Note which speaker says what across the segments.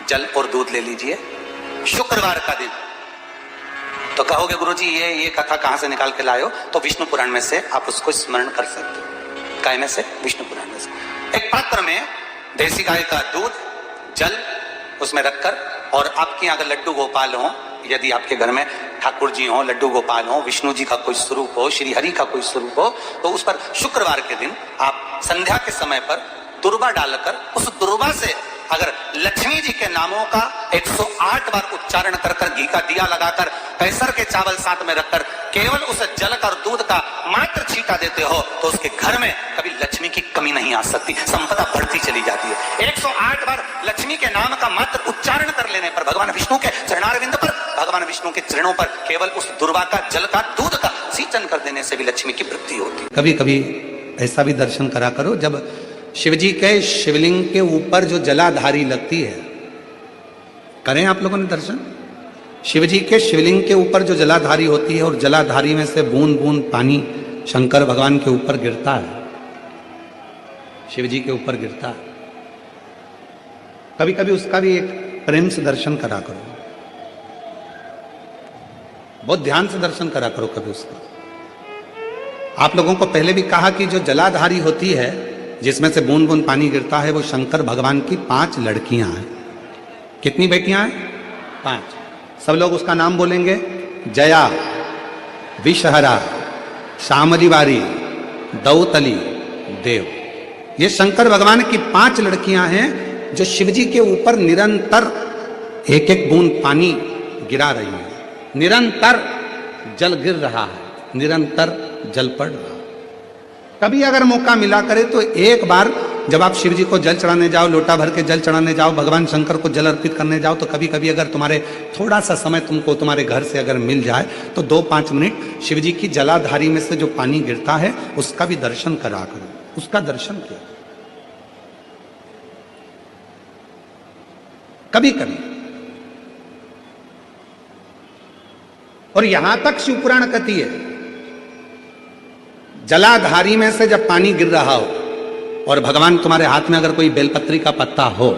Speaker 1: जल और दूध ले लीजिए शुक्रवार का दिन। तो कहोगे गुरुजी ये कथा कहां से निकाल के लाए हो? तो विष्णु पुराण में से आप उसको स्मरण कर सकते हो। काय में से? विष्णु पुराण में से। एक पात्र में देसी गाय का दूध, जल उसमें रखकर, और आपके यहाँ अगर लड्डू गोपाल हो, यदि आपके घर में ठाकुर जी हो, लड्डू गोपाल हो, विष्णु जी का कोई स्वरूप हो, श्री हरि का कोई स्वरूप हो, तो उस पर शुक्रवार के दिन आप संध्या के समय पर दुर्वा डालकर उस दुर्वा से अगर लक्ष्मी जी के नामों का 108 बार उच्चारण कर कर घी का दिया लगाकर कैसर के चावल साथ में रखकर केवल उस जल का और दूध का मात्र छींटा देते हो तो उसके घर में कभी लक्ष्मी की कमी नहीं आ सकती, संपदा बढ़ती चली जाती है। 108 बार लक्ष्मी के नाम का मात्र उच्चारण कर लेने पर, भगवान विष्णु के चरणारविंद पर, भगवान विष्णु के चरणों पर केवल उस दुर्वा का, जल का, दूध का सिंचन कर देने से भी लक्ष्मी की वृद्धि होती है। कभी कभी ऐसा भी दर्शन करा करो, जब शिव जी के शिवलिंग के ऊपर जो जलाधारी लगती है, करें आप लोगों ने दर्शन? शिव जी के शिवलिंग के ऊपर जो जलाधारी होती है और जलाधारी में से बूंद बूंद पानी शंकर भगवान के ऊपर गिरता है, शिव जी के ऊपर गिरता है। कभी कभी उसका भी एक प्रेम से दर्शन करा करो, बहुत ध्यान से दर्शन करा करो कभी उसका। आप लोगों को पहले भी कहा कि जो जलाधारी होती है जिसमें से बूंद बूंद पानी गिरता है, वो शंकर भगवान की 5 लड़कियां हैं। कितनी बेटियां हैं? 5। सब लोग उसका नाम बोलेंगे। जया, विषहरा, शामली बारी, दौतली, देव। ये शंकर भगवान की 5 लड़कियां हैं जो शिव जी के ऊपर निरंतर एक एक बूंद पानी गिरा रही है। निरंतर जल गिर रहा है, निरंतर जल पड़ रहा है। कभी अगर मौका मिला करे तो एक बार जब आप शिव जी को जल चढ़ाने जाओ, लोटा भर के जल चढ़ाने जाओ, भगवान शंकर को जल अर्पित करने जाओ, तो कभी कभी अगर तुम्हारे थोड़ा सा समय तुमको तुम्हारे घर से अगर मिल जाए तो 2-5 मिनट शिव जी की जलाधारी में से जो पानी गिरता है उसका भी दर्शन करा करो, उसका दर्शन किया कभी कभी। और यहां तक शिवपुराण कहती है जलाधारी में से जब पानी गिर रहा हो और भगवान तुम्हारे हाथ में अगर कोई बेलपत्री का पत्ता हो,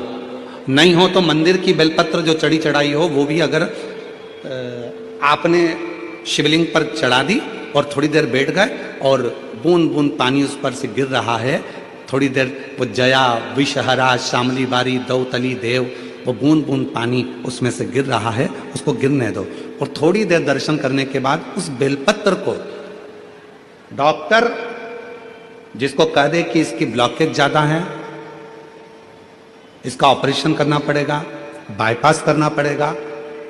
Speaker 1: नहीं हो तो मंदिर की बेलपत्र जो चढ़ी चढ़ाई हो वो भी अगर आपने शिवलिंग पर चढ़ा दी और थोड़ी देर बैठ गए और बूंद बूंद पानी उस पर से गिर रहा है, थोड़ी देर वो जया, विषहरा, शामली बारी, दौतली, देव, वो बूंद बूंद पानी उसमें से गिर रहा है, उसको गिरने दो। और थोड़ी देर दर्शन करने के बाद उस बेलपत्र को डॉक्टर जिसको कह दे कि इसकी ब्लॉकेज ज्यादा है, इसका ऑपरेशन करना पड़ेगा, बाईपास करना पड़ेगा,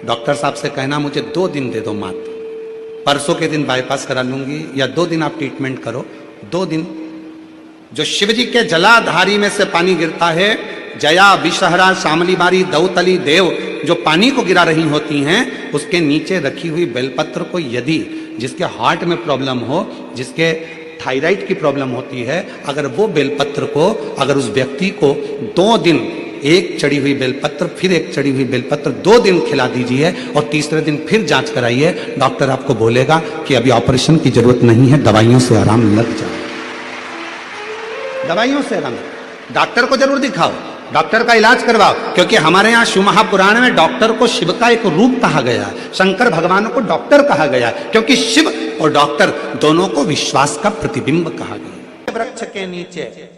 Speaker 1: डॉक्टर साहब से कहना मुझे 2 दिन दे दो मात्र, परसों के दिन बाईपास करा लूंगी, या 2 दिन आप ट्रीटमेंट करो। 2 दिन जो शिव जी के जलाधारी में से पानी गिरता है, जया, विषहरा, शामली बारी, दौतली, देव जो पानी को गिरा रही होती हैं, उसके नीचे रखी हुई बेलपत्र को यदि जिसके हार्ट में प्रॉब्लम हो, जिसके थायराइड की प्रॉब्लम होती है, अगर वो बेलपत्र को अगर उस व्यक्ति को 2 दिन एक चढ़ी हुई बेलपत्र फिर एक चढ़ी हुई बेलपत्र 2 दिन खिला दीजिए और तीसरे दिन फिर जांच कराइए, डॉक्टर आपको बोलेगा कि अभी ऑपरेशन की जरूरत नहीं है, दवाइयों से आराम लग जाए, दवाइयों से आराम। डॉक्टर को जरूर दिखाओ, डॉक्टर का इलाज करवाओ, क्योंकि हमारे यहाँ शिव महापुराण में डॉक्टर को शिव का एक रूप कहा गया है, शंकर भगवान को डॉक्टर कहा गया है, क्योंकि शिव और डॉक्टर दोनों को विश्वास का प्रतिबिंब कहा गया। वृक्ष के नीचे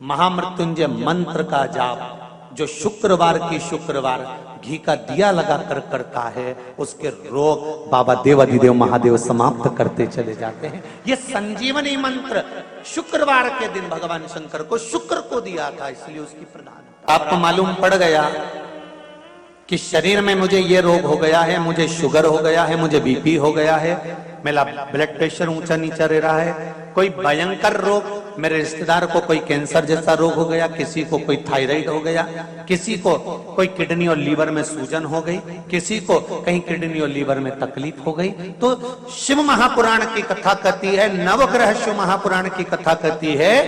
Speaker 1: महामृत्युंजय मंत्र का जाप जो शुक्रवार की शुक्रवार घी का दिया लगाकर करता है, उसके रोग बाबा देवाधिदेव महादेव समाप्त करते चले जाते हैं। ये संजीवनी मंत्र शुक्रवार के दिन भगवान शंकर को शुक्र को दिया था, इसलिए उसकी प्रधानता। आपको मालूम पड़ गया कि शरीर में मुझे ये रोग हो गया है, मुझे शुगर हो गया है, मुझे बीपी हो गया है, मेरा ब्लड प्रेशर ऊंचा नीचा रह रहा है, कोई भयंकर रोग, मेरे रिश्तेदार को कोई कैंसर जैसा रोग हो गया, किसी को कोई थायराइड हो गया, किसी को कोई किडनी और लीवर में सूजन हो गई, किसी को कहीं किडनी और लीवर में तकलीफ हो गई। तो शिव महापुराण की कथा कहती है, नवग्रह शिव महापुराण की कथा कहती है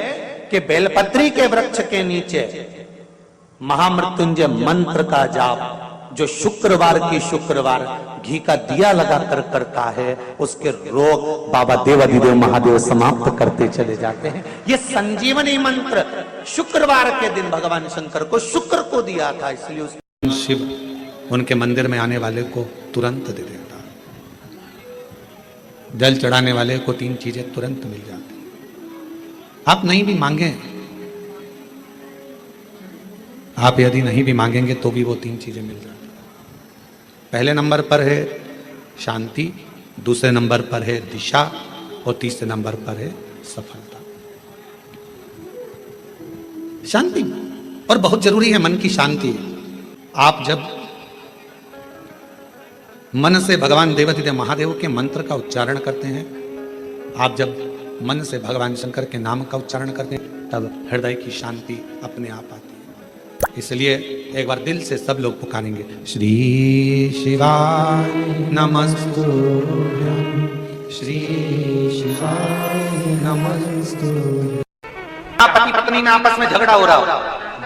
Speaker 1: कि बेलपत्री के वृक्ष के नीचे महामृत्युंजय मंत्र का जाप जो शुक्रवार की शुक्रवार घी का दिया लगाकर करता है, उसके रोग बाबा देवाधिदेव महादेव समाप्त करते चले जाते हैं। ये संजीवनी मंत्र शुक्रवार के दिन भगवान शंकर को शुक्र को दिया था, इसलिए शिव उनके मंदिर में आने वाले को तुरंत दे देता है। जल चढ़ाने वाले को 3 चीजें तुरंत मिल जाती। आप नहीं भी मांगे, आप यदि नहीं भी मांगेंगे तो भी वो 3 चीजें मिल जाती। पहले नंबर पर है शांति, दूसरे नंबर पर है दिशा और तीसरे नंबर पर है सफलता। शांति और बहुत जरूरी है, मन की शांति। आप जब मन से भगवान देवाधिदेव महादेव के मंत्र का उच्चारण करते हैं, आप जब मन से भगवान शंकर के नाम का उच्चारण करते हैं, तब हृदय की शांति अपने आप आती है। इसलिए एक बार दिल से सब लोग पुकारेंगे, श्री शिवाय नमस्तुभ्यं, श्री शिवाय नमस्तुभ्यं। पति पत्नी में आपस में झगड़ा हो रहा हो,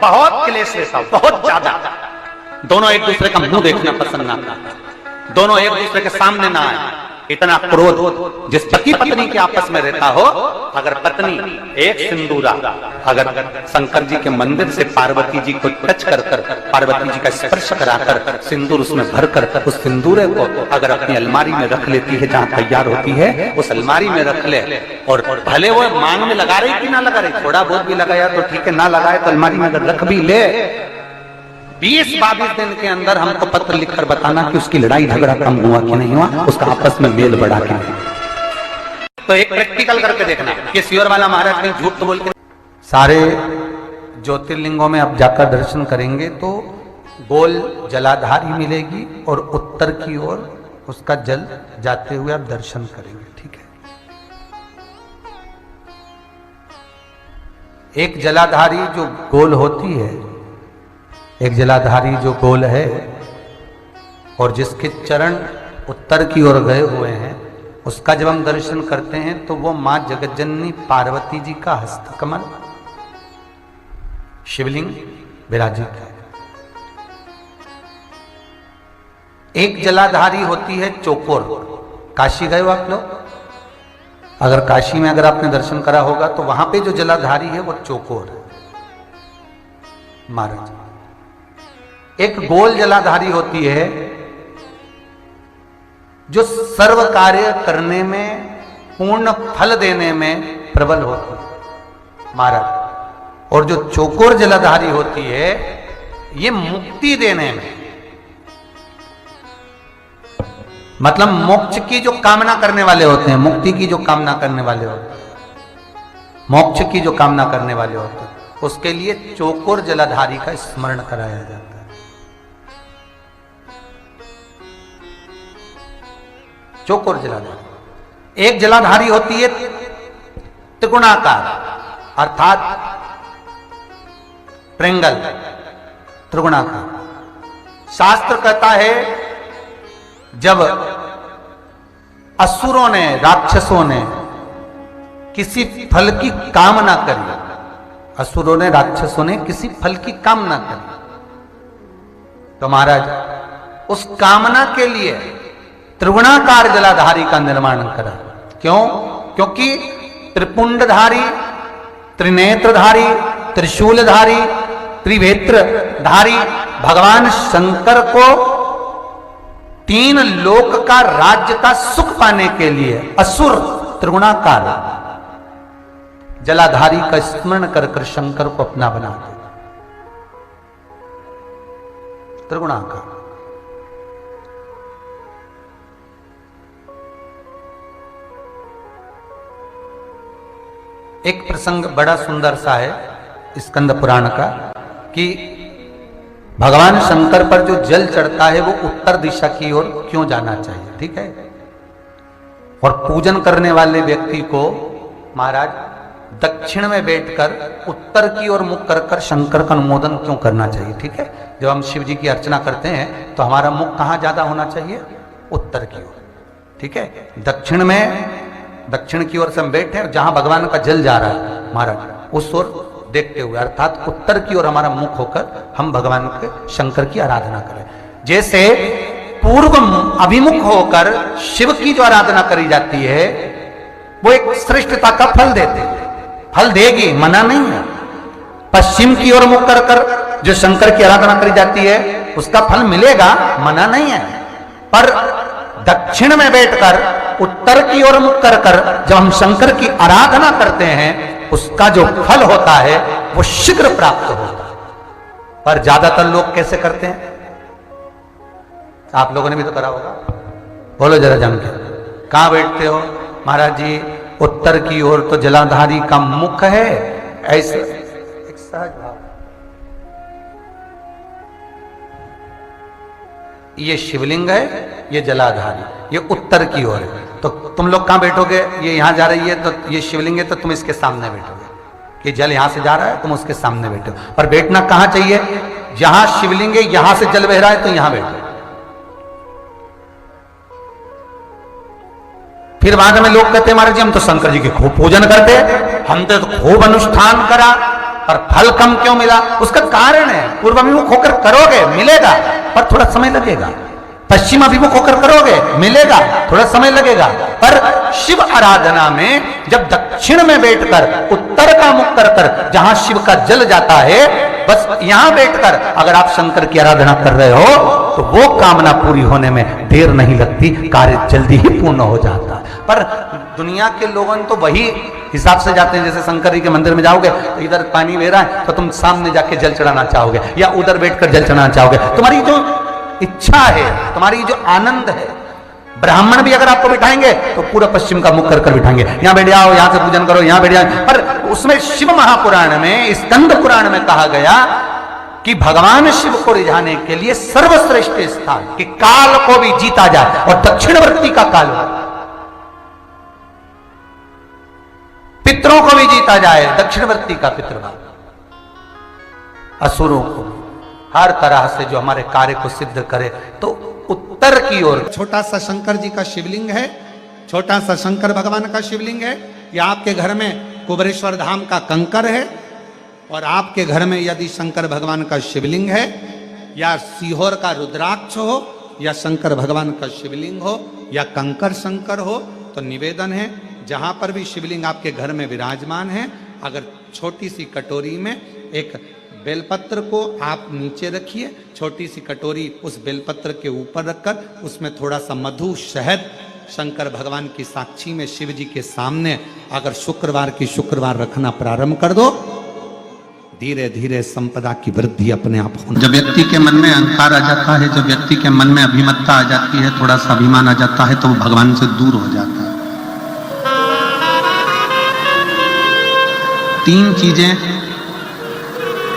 Speaker 1: बहुत क्लेश रहता हो, बहुत ज्यादा, दोनों एक दूसरे का मुंह देखना पसंद ना करते, दोनों एक दूसरे के सामने ना आए, इतना क्रोध जिस पति पत्नी के आपस में रहता हो, अगर पत्नी एक सिंदूरा अगर शंकर जी के मंदिर से पार्वती जी को टच कर पार्वती जी का स्पर्श कराकर सिंदूर उसमें भरकर उस सिंदूरे को अगर अपनी अलमारी में रख लेती है, जहां तैयार होती है उस अलमारी में रख ले, और भले वो मांग में लगा रही कि ना लगा रही, थोड़ा बहुत भी लगाया तो ठीक है, ना लगाए तो अलमारी में अगर रख भी ले, 20-22 दिन के अंदर हमको पत्र लिखकर बताना कि उसकी लड़ाई झगड़ा कम हुआ कि नहीं हुआ, उसका आपस में मेल बढ़ा कि नहीं। तो एक प्रैक्टिकल करके देखना कि श्योर वाला महाराज कहीं झूठ तो बोल के। सारे ज्योतिर्लिंगों में आप जाकर दर्शन करेंगे तो गोल जलाधारी मिलेगी और उत्तर की ओर उसका जल जाते हुए आप दर्शन करेंगे, ठीक है। एक जलाधारी जो गोल होती है, एक जलाधारी जो गोल है और जिसके चरण उत्तर की ओर गए हुए हैं, उसका जब हम दर्शन करते हैं तो वो मां जगज्जननी पार्वती जी का हस्तकमल शिवलिंग विराजित है। एक जलाधारी होती है चौकोर। काशी गए हो आप लोग? अगर काशी में अगर आपने दर्शन करा होगा तो वहां पे जो जलाधारी है वो चौकोर है महाराज। एक गोल जलाधारी होती है जो सर्व कार्य करने में, पूर्ण फल देने में प्रबल होती है महाराज। और जो चौकोर जलाधारी होती है ये मुक्ति देने में, मतलब मोक्ष की जो कामना करने वाले होते हैं, मुक्ति की जो कामना करने वाले होते हैं, मोक्ष की जो कामना करने वाले होते हैं, उसके लिए चौकोर जलाधारी का स्मरण कराया जाता है। चौकोर जलाधारी। एक जलाधारी होती है त्रिकोणाकार, अर्थात ट्रेंगल, त्रिकोणाकार। शास्त्र कहता है जब असुरों ने, राक्षसों ने किसी फल की कामना करी, असुरों ने, राक्षसों ने किसी फल की कामना करी, तो महाराज उस कामना के लिए त्रिगुणाकार जलाधारी का निर्माण करा। क्यों? क्योंकि त्रिपुंडधारी, त्रिनेत्रधारी, त्रिशूलधारी, त्रिवेत्रधारी भगवान शंकर को 3 लोक का राज्य का सुख पाने के लिए असुर त्रिगुणाकार जलाधारी का स्मरण कर शंकर को अपना बना दे। त्रिगुणाकार। एक प्रसंग बड़ा सुंदर सा है स्कंद पुराण का कि भगवान शंकर पर जो जल चढ़ता है वो उत्तर दिशा की ओर क्यों जाना चाहिए, ठीक है। और पूजन करने वाले व्यक्ति को महाराज दक्षिण में बैठकर उत्तर की ओर मुख कर शंकर का अनुमोदन क्यों करना चाहिए, ठीक है। जब हम शिव जी की अर्चना करते हैं तो हमारा मुख कहाँ ज्यादा होना चाहिए? उत्तर की ओर, ठीक है। दक्षिण की ओर से हम बैठे हैं, जहां भगवान का जल जा रहा है महाराज उस ओर देखते हुए, अर्थात उत्तर की ओर हमारा मुख होकर हम भगवान के शंकर की आराधना करें। जैसे पूर्व अभिमुख होकर शिव की जो आराधना करी जाती है वो एक श्रेष्ठता का फल देते, फल देगी, मना नहीं है। पश्चिम की ओर मुख कर जो शंकर की आराधना करी जाती है उसका फल मिलेगा, मना नहीं है। पर दक्षिण में बैठकर उत्तर की ओर मुख कर कर जब हम शंकर की आराधना करते हैं, उसका जो फल होता है वो शीघ्र प्राप्त होता है। पर ज्यादातर लोग कैसे करते हैं? आप लोगों ने भी तो करा होगा, बोलो जरा जम के। कहां बैठते हो? महाराज जी उत्तर की ओर तो जलाधारी का मुख है, ऐसे एक सहज भाव, ये शिवलिंग है, ये जलाधारी, ये उत्तर की ओर है। तो तुम लोग कहां बैठोगे? ये यहां जा रही है तो ये शिवलिंग है, तो तुम इसके सामने बैठोगे। कि जल यहां से जा रहा है, तुम उसके सामने बैठो। और बैठना कहां चाहिए? जहां शिवलिंग है, यहां से जल बह रहा है तो यहां बैठो। फिर बाद में लोग कहते हैं महाराज जी हम तो शंकर जी के खूब पूजन करते, हमने तो खूब अनुष्ठान करा, पर फल कम क्यों मिला? उसका कारण है, पूर्वाभिमुख होकर करोगे मिलेगा, पर थोड़ा समय लगेगा। पश्चिम अभिमुख होकर करोगे मिलेगा, थोड़ा समय लगेगा। पर शिव आराधना में जब दक्षिण में बैठकर उत्तर का मुख कर कर जहां शिव का जल जाता है, बस यहां बैठकर अगर आप शंकर की आराधना कर रहे हो तो वो कामना पूरी होने में देर नहीं लगती, कार्य जल्दी ही पूर्ण हो जाता है। पर दुनिया के लोगों तो वही हिसाब से जाते हैं, जैसे शंकर जी के मंदिर में जाओगे तो इधर पानी बह रहा है तो तुम सामने जाके जल चढ़ाना चाहोगे, या उधर बैठकर जल चढ़ाना चाहोगे। तुम्हारी जो इच्छा है, तुम्हारी जो आनंद है, ब्राह्मण भी अगर आपको बिठाएंगे तो पूरा पश्चिम का मुख कर कर बिठाएंगे, यहां बैठ जाओ, यहां से पूजन करो, यहां बैठ जाओ। पर उसमें शिव महापुराण में, स्कंद पुराण में कहा गया कि भगवान शिव को रिझाने के लिए सर्वश्रेष्ठ स्थान कि काल को भी जीता जाए, और दक्षिणवर्ती का काल हो, पितरों को भी जीता जाए, दक्षिणवर्ती का पितृभाव, असुरों को हर तरह से जो हमारे कार्य को सिद्ध करे। तो उत्तर की ओर
Speaker 2: छोटा सा शंकर जी का शिवलिंग है, छोटा सा शंकर भगवान का शिवलिंग है, या आपके घर में कुबरेश्वर धाम का कंकर है, और आपके घर में यदि शंकर भगवान का शिवलिंग है, या सीहोर का रुद्राक्ष हो, या शंकर भगवान का शिवलिंग हो, या कंकर शंकर हो, तो निवेदन है जहां पर भी शिवलिंग आपके घर में विराजमान है, अगर छोटी सी कटोरी में एक बेलपत्र को आप नीचे रखिए, छोटी सी कटोरी उस बेलपत्र के ऊपर रखकर उसमें थोड़ा सा मधु शहद शंकर भगवान की साक्षी में शिव जी के सामने अगर शुक्रवार की शुक्रवार रखना प्रारंभ कर दो, धीरे धीरे संपदा की वृद्धि अपने आप होने।
Speaker 3: जब व्यक्ति के मन में अहंकार आ जाता है, जब व्यक्ति के मन में अभिमत्ता आ जाती है, थोड़ा सा अभिमान आ जाता है, तो वो भगवान से दूर हो जाता है। तीन चीजें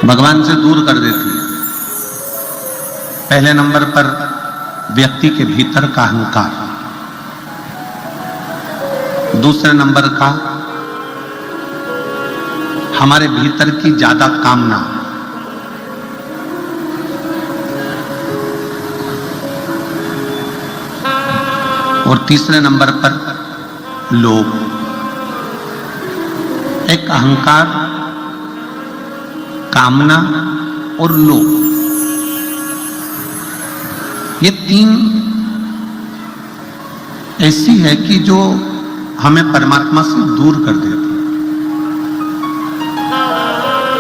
Speaker 3: भगवान से दूर कर देती है। पहले नंबर पर व्यक्ति के भीतर का अहंकार, दूसरे नंबर का हमारे भीतर की ज्यादा कामना, और तीसरे नंबर पर लोभ। एक अहंकार, कामना और लोभ, ये तीन ऐसी है कि जो हमें परमात्मा से दूर कर देती है।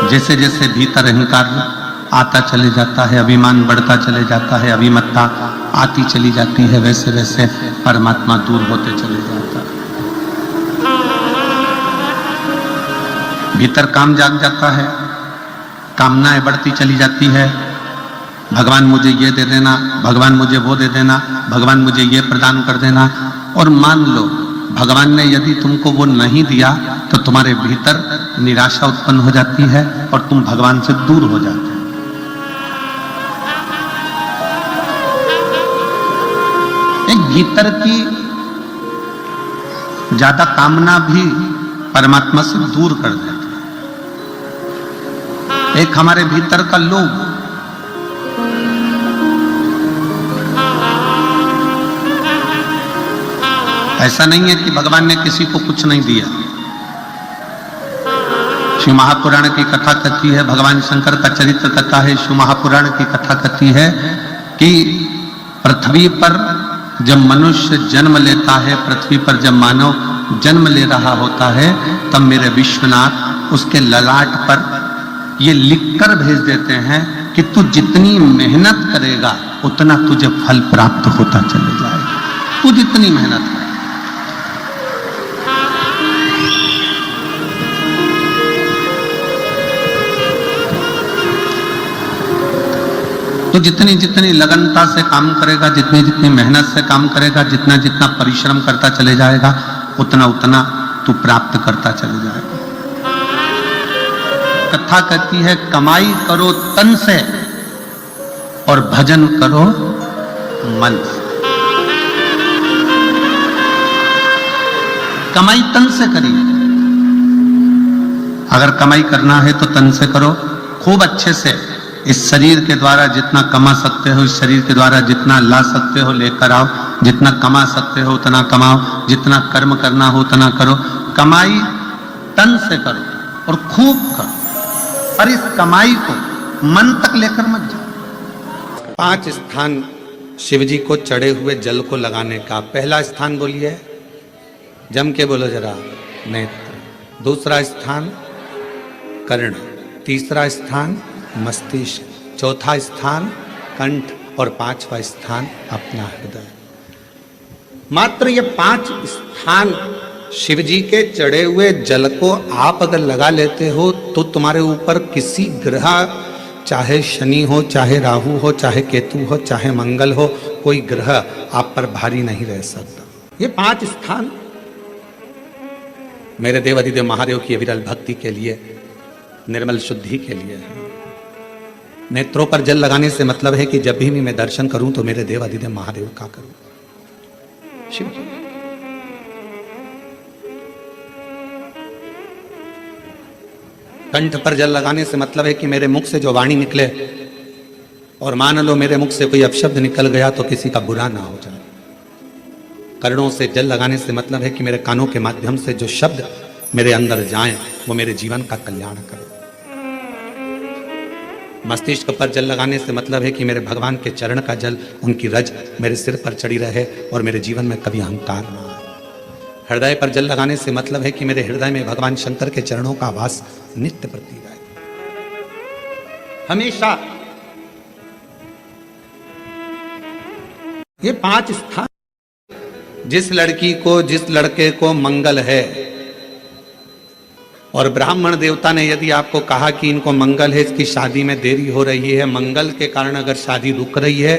Speaker 3: जैसे जैसे भीतर अहंकार आता चले जाता है, अभिमान बढ़ता चले जाता है, अभिमत्ता आती चली जाती है, वैसे वैसे परमात्मा दूर होते चले जाता है। भीतर काम जाग जाता है, कामनाएं बढ़ती चली जाती है, भगवान मुझे ये दे देना, भगवान मुझे वो दे देना, भगवान मुझे ये प्रदान कर देना। और मान लो भगवान ने यदि तुमको वो नहीं दिया तो तुम्हारे भीतर निराशा उत्पन्न हो जाती है और तुम भगवान से दूर हो जाते हो। एक भीतर की ज्यादा कामना भी परमात्मा से दूर कर देती है। एक हमारे भीतर का लोभ, ऐसा नहीं है कि भगवान ने किसी को कुछ नहीं दिया। शिव महापुराण की कथा कहती है, भगवान शंकर का चरित्र कथा है, शिव महापुराण की कथा कहती है कि पृथ्वी पर जब मनुष्य जन्म लेता है, पृथ्वी पर जब मानव जन्म ले रहा होता है, तब मेरे विश्वनाथ उसके ललाट पर ये लिखकर भेज देते हैं कि तू जितनी मेहनत करेगा उतना तुझे फल प्राप्त होता चले जाएगा। तू जितनी मेहनत करे, तो जितनी जितनी लगनता से काम करेगा, जितनी जितनी मेहनत से काम करेगा, जितना जितना परिश्रम करता चले जाएगा, उतना उतना तू प्राप्त करता चले जाएगा। कथा कहती है कमाई करो तन से और भजन करो मन से। कमाई तन से करिए, अगर कमाई करना है तो तन से करो, खूब अच्छे से। इस शरीर के द्वारा जितना कमा सकते हो, इस शरीर के द्वारा जितना ला सकते हो लेकर आओ, जितना कमा सकते हो उतना कमाओ, जितना कर्म करना हो उतना करो। कमाई तन से करो और खूब करो, और इस कमाई को मन तक लेकर मत जाओ।
Speaker 2: 5 स्थान शिव जी को चढ़े हुए जल को लगाने का। पहला स्थान बोलिए, जम के बोलो जरा, नेत्र। दूसरा स्थान कर्ण, तीसरा स्थान मस्तिष्क, चौथा स्थान कंठ और 5वां स्थान अपना हृदय। मात्र ये 5 स्थान शिव जी के चढ़े हुए जल को आप अगर लगा लेते हो तो तुम्हारे ऊपर किसी ग्रह, चाहे शनि हो, चाहे राहु हो, चाहे केतु हो, चाहे मंगल हो, कोई ग्रह आप पर भारी नहीं रह सकता। ये 5 स्थान मेरे देव अधिदेव महादेव की विरल भक्ति के लिए, निर्मल शुद्धि के लिए है। नेत्रों पर जल लगाने से मतलब है कि जब भी मैं दर्शन करूं तो मेरे देव अधिदेव महादेव का करूं, शिव जी। कंठ पर जल लगाने से मतलब है कि मेरे मुख से जो वाणी निकले, और मान लो मेरे मुख से कोई अपशब्द निकल गया तो किसी का बुरा ना हो जाए। कर्णों से जल लगाने से मतलब है कि मेरे कानों के माध्यम से जो शब्द मेरे अंदर जाएं वो मेरे जीवन का कल्याण करें। मस्तिष्क पर जल लगाने से मतलब है कि मेरे भगवान के चरण का जल, उनकी रज मेरे सिर पर चढ़ी रहे और मेरे जीवन में कभी अहंकार ना आए। हृदय पर जल लगाने से मतलब है कि मेरे हृदय में भगवान शंकर के चरणों का वास नित्य प्रति रहे हमेशा। ये 5 स्थान, जिस लड़की को, जिस लड़के को मंगल है, और ब्राह्मण देवता ने यदि आपको कहा कि इनको मंगल है, इसकी शादी में देरी हो रही है, मंगल के कारण अगर शादी रुक रही है